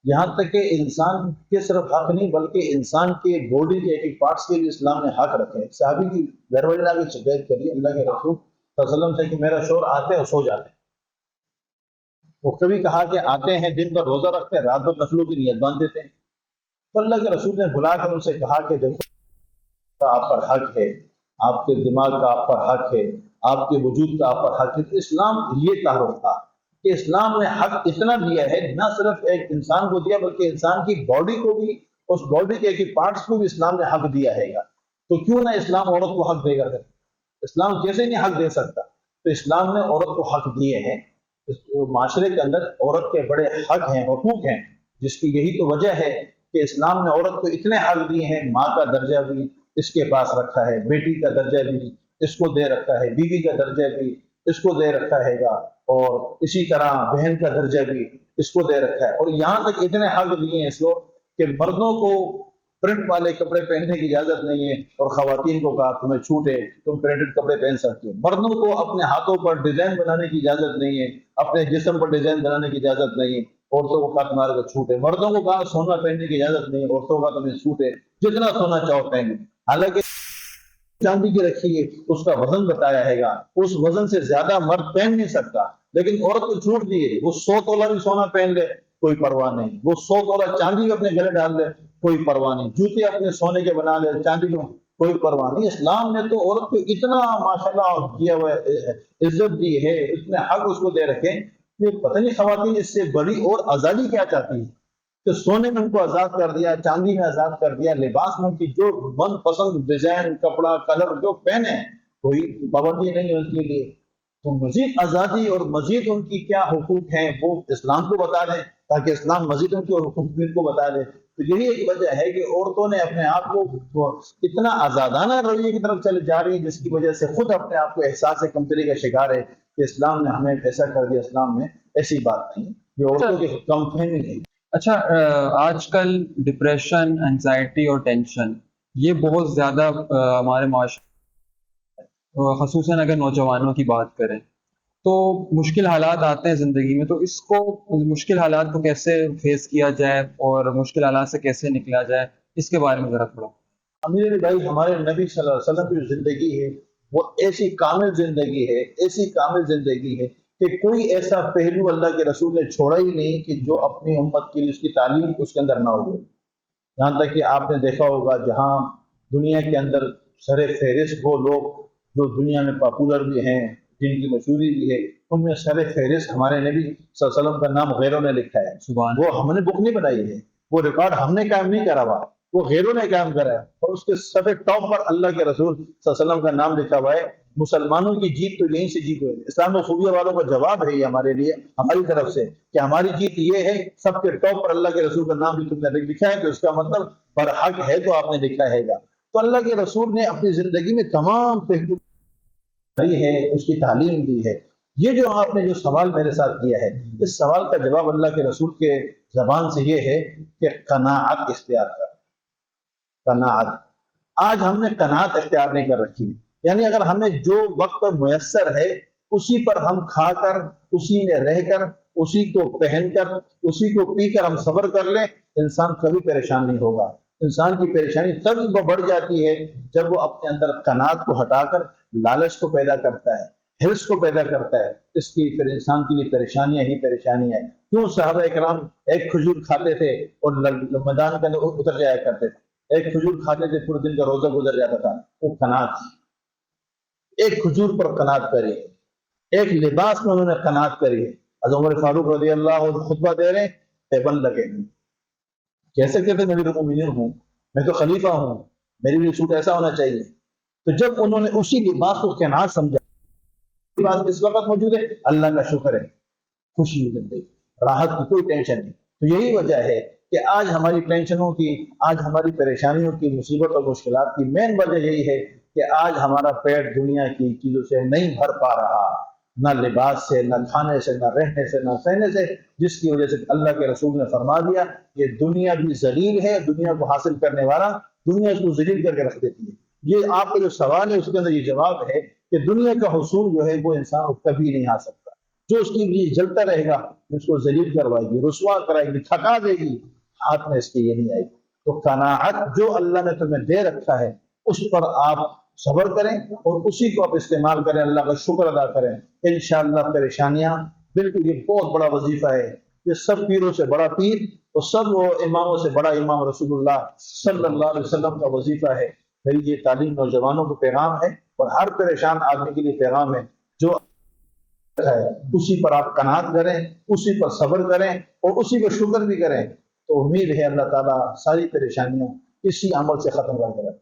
یہاں تک کہ انسان کے صرف حق نہیں بلکہ انسان کے باڈی کے ایک پارٹس کے بھی اسلام نے حق رکھے ہیں. صحابی کی گھر والے نے شکایت کری اللہ کے رسول صلی اللہ علیہ وسلم سے کہ میرا شوہر آتے اور سو جاتے ہیں. وہ کبھی کہا کہ آتے ہیں دن بھر روزہ رکھتے ہیں، رات بھر نفلوں کی نیت باندھ دیتے ہیں. تو اللہ کے رسول نے بلا کر ان سے کہا کہ دیکھو آپ پر حق ہے، آپ کے دماغ کا آپ پر حق ہے، آپ کے وجود کا آپ پر حق ہے. تو اسلام یہ تعارف تھا کہ اسلام نے حق اتنا دیا ہے، نہ صرف ایک انسان کو دیا بلکہ انسان کی باڈی کو بھی، اس باڈی کے ایک پارٹس کو بھی اسلام نے حق دیا ہے گا. تو کیوں نہ اسلام عورت کو حق دے گا؟ اسلام کیسے نہیں حق دے سکتا؟ تو اسلام نے عورت کو حق دیے ہیں. اس معاشرے کے اندر عورت کے بڑے حق ہیں، حقوق ہیں، جس کی یہی تو وجہ ہے کہ اسلام نے عورت کو اتنے حق دیے ہیں. ماں کا درجہ بھی اس کے پاس رکھا ہے، بیٹی کا درجہ بھی اس کو دے رکھا ہے، بیوی کا درجہ بھی اس کو دے رکھا ہے گا، اور اسی طرح بہن کا درجہ بھی اس کو دے رکھا ہے. اور یہاں تک اتنے حق دیے ہیں اس کو کہ مردوں کو پرنٹ والے کپڑے پہننے کی اجازت نہیں ہے، اور خواتین کو کہا تمہیں چھوٹ ہے، تم پرنٹڈ کپڑے پہن سکتے ہو. مردوں کو اپنے ہاتھوں پر ڈیزائن بنانے کی اجازت نہیں ہے، اپنے جسم پر ڈیزائن بنانے کی اجازت نہیں ہے. عورتوں کو کہا تمہارے کو چھوٹ ہے. مردوں کو کہا سونا پہننے کی اجازت نہیں ہے، عورتوں کا تمہیں چھوٹ ہے، جتنا سونا چاہو پہنو. حالانکہ چاندی کی رکھی ہے، اس کا وزن بتایا ہے گا، اس وزن سے زیادہ مرد پہن نہیں سکتا. لیکن عورت کو چھوٹ دی ہے، وہ 100 تولہ بھی سونا پہن لے کوئی پرواہ نہیں، وہ 100 تولہ چاندی اپنے گلے ڈال لے کوئی پرواہ نہیں، جوتے اپنے سونے کے بنا لے چاندی کے کوئی پرواہ نہیں. اسلام نے تو عورت کو اتنا ماشاءاللہ کیا ہوا عزت دی ہے، اتنے حق اس کو دے رکھے کہ پتہ نہیں خواتین اس سے بڑی اور آزادی کیا چاہتی ہے. کہ سونے میں ان کو آزاد کر دیا، چاندی میں آزاد کر دیا، لباس میں ان کی جو من پسند ڈیزائن کپڑا کلر جو پہنے کوئی پابندی نہیں ہے ان کے لیے. تو مزید آزادی اور مزید ان کی کیا حقوق ہیں وہ اسلام کو بتا دیں، تاکہ اسلام مزید ان کے حقوق بھی ان کو بتا دے. تو یہی ایک وجہ ہے کہ عورتوں نے اپنے آپ کو اتنا آزادانہ رویے کی طرف چلے جا رہی ہے، جس کی وجہ سے خود اپنے آپ کو احساس کمتری کا شکار ہے کہ اسلام نے ہمیں ایسا کر دیا. اسلام میں ایسی بات نہیں، یہ عورتوں کی کم فہمی ہے. اچھا، آج کل ڈپریشن، انزائٹی اور ٹینشن یہ بہت زیادہ ہمارے معاشرے، خصوصاً اگر نوجوانوں کی بات کریں تو مشکل حالات آتے ہیں زندگی میں. تو اس کو مشکل حالات کو کیسے فیس کیا جائے اور مشکل حالات سے کیسے نکلا جائے، اس کے بارے میں ذرا تھوڑا. امیر علی بھائی، ہمارے نبی صلی اللہ علیہ وسلم کی جو زندگی ہے وہ ایسی کامل زندگی ہے، ایسی کامل زندگی ہے کہ کوئی ایسا پہلو اللہ کے رسول نے چھوڑا ہی نہیں کہ جو اپنی امت کے لیے اس کی تعلیم اس کے اندر نہ ہو. یہاں تک کہ آپ نے دیکھا ہوگا جہاں دنیا کے اندر سر فہرست وہ لوگ جو دنیا میں پاپولر بھی ہیں، جن کی مشہوری بھی ہے، ان میں سر فہرست ہمارے نبی صلی اللہ علیہ وسلم کا نام غیروں نے لکھا ہے. سبحان وہ ہم نے بک نہیں بنائی ہے، وہ ریکارڈ ہم نے قائم نہیں کرا ہوا، وہ غیروں نے قائم کرا ہے. اور اس کے سب ٹاپ پر اللہ کے رسول صلی اللہ علیہ وسلم کا نام لکھا ہوا ہے. مسلمانوں کی جیت تو یہیں سے جیت ہوئی. اسلام و خوبیہ والوں کا جواب ہے یہ ہمارے لیے، ہماری طرف سے، کہ ہماری جیت یہ ہے سب کے ٹاپ پر اللہ کے رسول کا نام بھی تم نے لکھا ہے، تو اس کا مطلب برحق ہے تو آپ نے لکھا ہے گا. تو اللہ کے رسول نے اپنی زندگی میں تمام پہلو دی ہے، اس کی تعلیم دی ہے. یہ جو آپ نے جو سوال میرے ساتھ کیا ہے، اس سوال کا جواب اللہ کے رسول کے زبان سے یہ ہے کہ قناعت اختیار کر. قناعت. آج ہم نے قناعت اختیار نہیں کر رکھی. یعنی اگر ہمیں جو وقت میسر ہے اسی پر ہم کھا کر، اسی میں رہ کر، اسی کو پہن کر، اسی کو پی کر ہم صبر کر لیں، انسان کبھی پریشان نہیں ہوگا. انسان کی پریشانی تب بڑھ جاتی ہے جب وہ اپنے اندر قناعت کو ہٹا کر لالچ کو پیدا کرتا ہے، حرص کو پیدا کرتا ہے. اس کی پھر انسان کے لیے پریشانیاں ہی پریشانیاں ہیں. کیوں صحابہ اکرام ایک کھجور کھاتے تھے اور میدان کے اندر اتر جایا کرتے تھے؟ ایک کھجور کھاتے تھے پورے دن کا روزہ گزر جاتا تھا. وہ قناعت. ایک کھجور پر قناعت کری ہے، ایک لباس میں انہوں نے قناعت کری ہے. حضرت عمر فاروق رضی اللہ عنہ خطبہ دے رہے ہیں، بند لگے کہہ سکتے تھے میں بھی مومن ہوں، میں تو خلیفہ ہوں، میرے لیے سوٹ ایسا ہونا چاہیے. تو جب انہوں نے اسی لباس کو قناعت سمجھا، لباس اس وقت موجود ہے، اللہ کا شکر ہے، خوشی زندگی، راحت کی کوئی ٹینشن نہیں. تو یہی وجہ ہے کہ آج ہماری ٹینشنوں کی، آج ہماری پریشانیوں کی، مصیبت اور مشکلات کی مین وجہ یہی ہے کہ آج ہمارا پیٹ دنیا کی چیزوں سے نہیں بھر پا رہا، نہ لباس سے، نہ کھانے سے، نہ رہنے سے، نہ سہنے سے، جس کی وجہ سے اللہ کے رسول نے فرما دیا یہ دنیا بھی ذلیل ہے، دنیا کو حاصل کرنے والا دنیا اس کو ذلیل کر کے رکھ دیتی ہے. یہ آپ کا جو سوال ہے اس کے اندر یہ جواب ہے کہ دنیا کا حصول جو ہے وہ انسان کو کبھی نہیں آ سکتا. جو اس کے لیے جلتا رہے گا اس کو ذلیل کروائے گی، رسوا کرائے گی، تھکا دے گی، ہاتھ میں اس کے یہ نہیں آئے گی. تو قناعت جو اللہ نے تمہیں دے رکھا ہے اس پر آپ صبر کریں اور اسی کو آپ استعمال کریں، اللہ کا شکر ادا کریں، انشاءاللہ پریشانیاں بالکل، یہ بہت بڑا وظیفہ ہے، یہ سب پیروں سے بڑا پیر اور سب اماموں سے بڑا امام رسول اللہ صلی اللہ علیہ وسلم کا وظیفہ ہے۔ میری یہ تعلیم نوجوانوں کو پیغام ہے اور ہر پریشان آدمی کے لیے پیغام ہے، جو ہے اسی پر آپ قناعت کریں، اسی پر صبر کریں اور اسی پر شکر بھی کریں، تو امید ہے اللہ تعالیٰ ساری پریشانیاں اسی عمل سے ختم کر دے گا۔